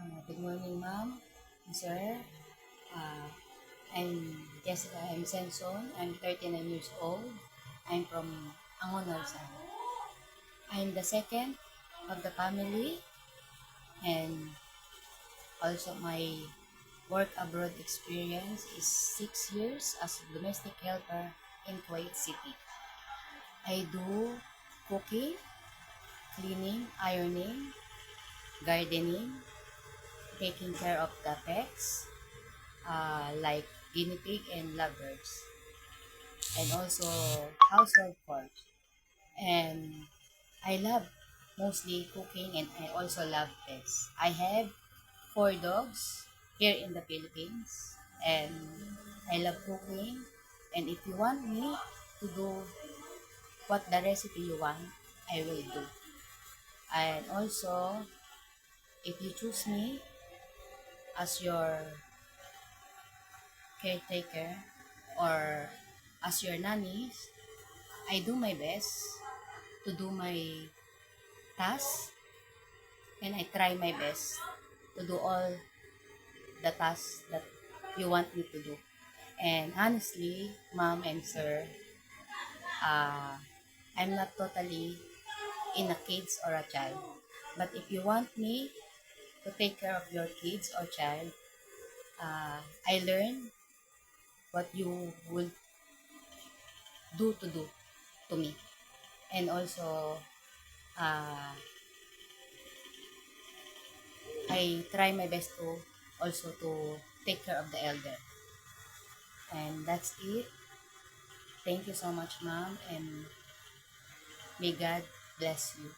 Good morning, ma'am, sir. Uh, I'm Jessica M. Senson. I'm 39 years old. I'm from Angon, Rizal. I'm the second of the family, and also my work abroad experience is 6 years as a domestic helper in Kuwait City. I do cooking, cleaning, ironing, gardening, taking care of the pets, like guinea pig and lovebirds, and also household chores. And I love mostly cooking, and I also love pets. I have 4 dogs here in the Philippines, and I love cooking. And if you want me to do what the recipe you want, I will do. And also, if you choose me as your caretaker or as your nannies, I do my best to do my task, and I try my best to do all the tasks that you want me to do. And honestly, mom and sir, uh, I'm not totally in a kids or a child. But if you want me to take care of your kids or child, I learn what you will do to me. And also, uh, I try my best to also to take care of the elder. And that's it. Thank you so much, ma'am, and may God bless you.